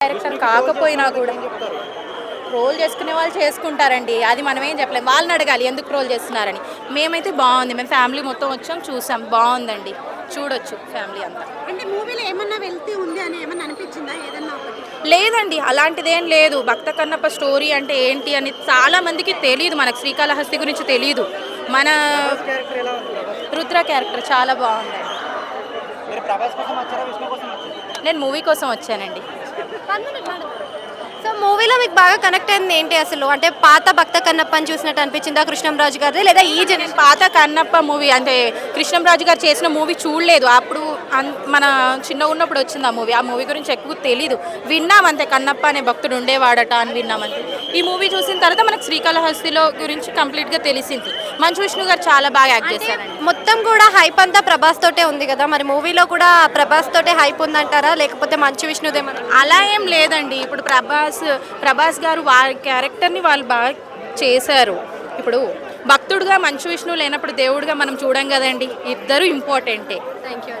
Director కాకపోయినా కూడా role చేసుకునే వాళ్ళు చేసుకుంటారండి. అది మనమేం చెప్పలేం. వాళ్ళని అడగాలి ఎందుకు రోల్ చేస్తున్నారని. మేమైతే బాగుంది, మేము ఫ్యామిలీ మొత్తం వచ్చాం, చూసాం, బాగుందండి, చూడొచ్చు ఫ్యామిలీ అంతా. అంటే మూవీలో ఏమన్నా వెళ్తీ ఉంది అని ఏమన్నా అనిపించిందా ఏదన్నా ఒకటి? లేదండి, అలాంటిదేం లేదు. భక్త కన్నప్ప స్టోరీ అంటే ఏంటి అని చాలా మందికి తెలియదు. మనకు శ్రీకాళహస్తి గురించి తెలియదు. మన క్యారెక్టర్ ఎలా ఉంది ప్రభాస్? రుద్ర క్యారెక్టర్ చాలా బాగుందండి. మీరు ప్రభాస్ కోసం వచ్చారా, విష్ణు కోసం వచ్చారా? నేను మూవీ కోసం వచ్చానండి. సో మూవీలో మీకు బాగా కనెక్ట్ అయింది ఏంటి అసలు? అంటే పాత భక్త కన్నప్పని చూసినట్టు అనిపించిందా కృష్ణంరాజు గారిది, లేదా ఈ నేను పాత కన్నప్ప మూవీ అంటే కృష్ణంరాజు గారు చేసిన మూవీ చూడలేదు. అప్పుడు మన చిన్న ఉన్నప్పుడు వచ్చింది ఆ మూవీ. ఆ మూవీ గురించి ఎక్కువ తెలీదు, విన్నామంతే. కన్నప్ప అనే భక్తుడు ఉండేవాడట అని విన్నామంతే. ఈ మూవీ చూసిన తర్వాత మనకు శ్రీకాళహస్తిలో గురించి కంప్లీట్గా తెలిసింది. మంచు విష్ణు గారు చాలా బాగా యాక్ట్ చేశారండి. మొత్తం కూడా హైప్ అంతా ప్రభాస్ తోటే ఉంది కదా, మరి మూవీలో కూడా ప్రభాస్ తోటే హైప్ ఉందంటారా, లేకపోతే మంచు విష్ణుదేమన్నా? అలా ఏం లేదండి. ఇప్పుడు ప్రభాస్ గారు వారి క్యారెక్టర్ని వాళ్ళు బాగా చేశారు. ఇప్పుడు భక్తుడుగా మంచు విష్ణు లేనప్పుడు దేవుడిగా మనం చూడం కదండి. ఇద్దరు ఇంపార్టెంటే. Thank you.